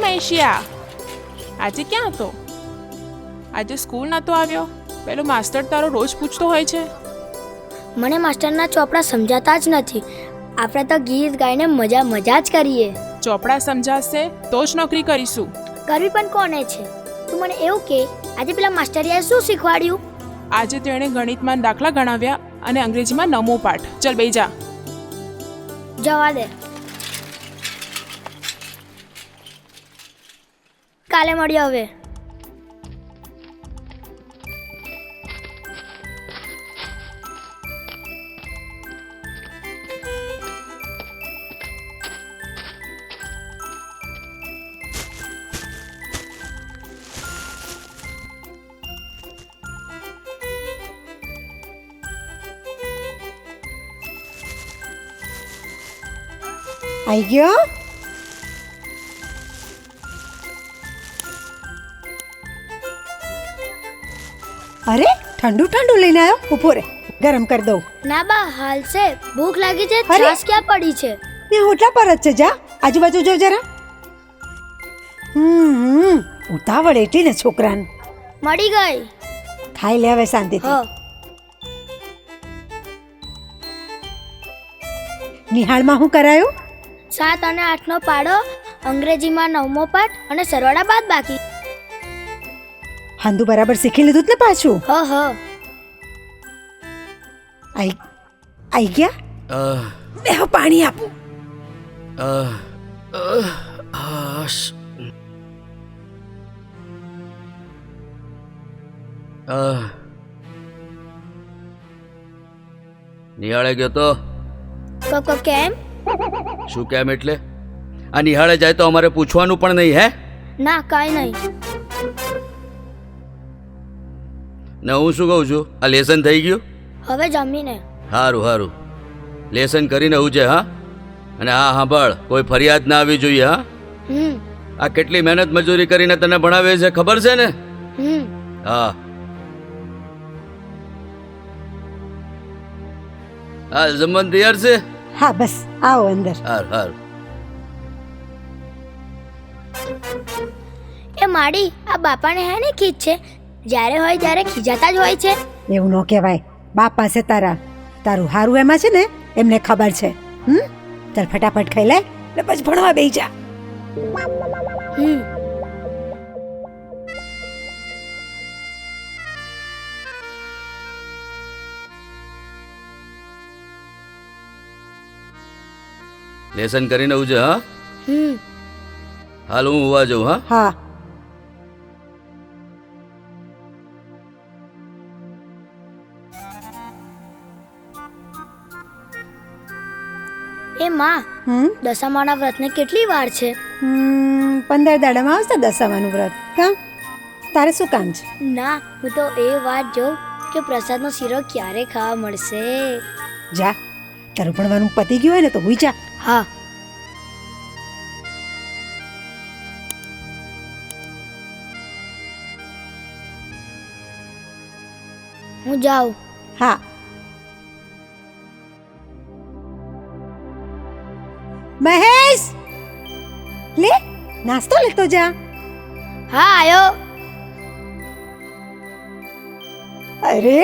મહેશિયા, આજે ક્યાં હતો? આજે સ્કૂલ નહોતો આવ્યો? પેલો માસ્ટર તારો રોજ પૂછતો હોય છે. મને માસ્ટરના ચોપડા સમજાતા જ નથી. આપણે તો ગીત ગાઈને મજા મજા જ કરીએ. ચોપડા સમજાશે તો જ નોકરી કરીશું. કરવી પણ કોને છે? તું મને એવું કે આજે પેલા માસ્ટરિયાએ શું શીખવાડ્યું? આજે તેણે ગણિતમાં દાખલા ગણાવ્યા અને અંગ્રેજીમાં 9મો પાઠ. ચલ બેસી જા. જવા દે, કાલે મળ્યો હવે. આવી ગયો? અરે ઠંડુ ઠંડુ લઈને આવ્યો. ઊભો રે, ગરમ કરી દઉં. ના બા, હાલ છે. ભૂખ લાગી છે. અરે! છાશ ક્યાં પડી છે? ને હોટલા પર જ છે. જા આજુબાજુ જો જરા. ઉતાવળ એટલી ને છોકરાને. મળી ગઈ. ખાઈ લે હવે શાંતિથી. હા. નિહાળમાં શું કરાયું? 7 અને 8 નો પાડો, અંગ્રેજીમાં 9મો પાઠ અને સરવાળા બાદ બાકી. હાંદુ બરાબર શીખી લીધું ને પાછું? હ હ. આઈ ગયા? બેહો, પાણી આપું. નિહાળે ગયો તો? કેમ? શું કેમ એટલે? આ નિહાળે જાય તો અમારે પૂછવાનું પણ નહીં? હે ના, કાંઈ નહીં. ને હું શું કહું છું, આ લેસન થઈ ગયું? હવે જમીને. સારું સારું, લેસન કરીને હું છે. હા, અને હા સાંભળ, કોઈ ફરિયાદ ના આવી જોઈએ. હા, આ કેટલી મહેનત મજૂરી કરીને તને ભણાવે છે ખબર છે ને? હા હા, જમવાનું તૈયાર છે? હા બસ આવો અંદર. હારું હારું. એ માડી, આ બાપાને હે ને ખીજ છે. જ્યારે હોય ત્યારે ખીજાતા જ હોય છે. એવું ન કહેવાય. બાપ પાસે તારું હારું એમાં છે ને, એમને ખબર છે. ચાલ ફટાફટ ખાઈ લે ને પછી ભણવા બેસી જા. લેસન કરીને આવું છે. હા, હાલ હું હોવા જાઉં. હા હા. એ માં, દશામાના વ્રતને કેટલી વાર છે? 15 દાડામાં આવશે દશામાનું વ્રત. કા તારે શું કામ છે? ના, હું તો એ વાત જોઉં કે પ્રસાદનો શીરો ક્યારે ખાવા મળશે. જા, તારું ભણવાનું પતી ગયું હોય ને તો હુઈ જા. હા. હું જાઉં. હા. મહેશ, લે નાસ્તો લેતો જા. હા, આયો. અરે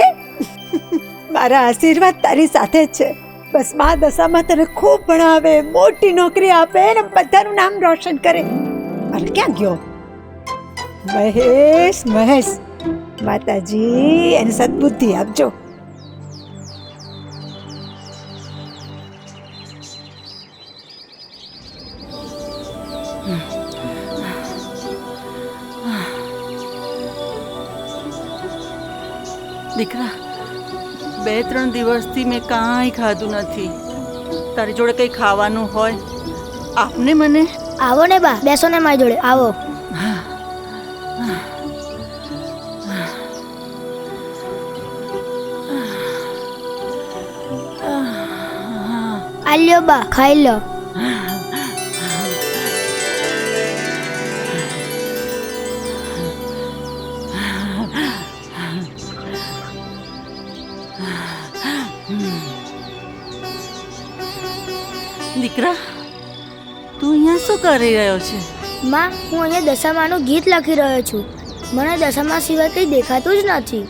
મારા આશીર્વાદ તારી સાથે જ છે. બસ મા દશામાં તને ખૂબ ભણાવે, મોટી નોકરી આપે ને બધાનું નામ રોશન કરે. અરે ક્યાં ગયો મહેશ? માતાજી એને સદબુદ્ધિ આપજો. દીકરા, 2-3 દિવસથી મેં કાંઈ ખાધું નથી. તારી જોડે કંઈ ખાવાનું હોય આપને મને. આવો ને બા, બેસો ને મારી જોડે. આવો. આલ્યો બા, ખાઈ લો. દીકરા, તું અહીંયા શું કરી રહ્યો છે? માં, હું અહીંયા દશામાનું ગીત લખી રહ્યો છું. મને દશામા સિવાય કંઈ દેખાતું જ નથી.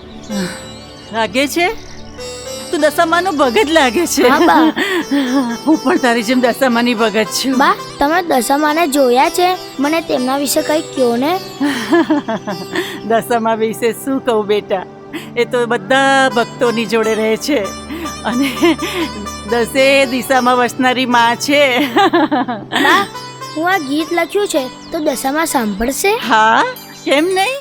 લાગે છે તું દશામાનો ભગત લાગે છે. હા બા. હું પણ તારી જેમ દશામાની ભગત છું. બા, તમે દશામાને જોયા છે? મને તેમના વિશે કંઈ કહો ને. દશામા વિશે શું કહું બેટા, એ તો બધા ભક્તોની જોડે રહે છે અને દસે દિશામાં વસનારી માં છે. બા, હું આ ગીત લખ્યું છે તો દશામા સાંભળશે? હા, કેમ નહીં?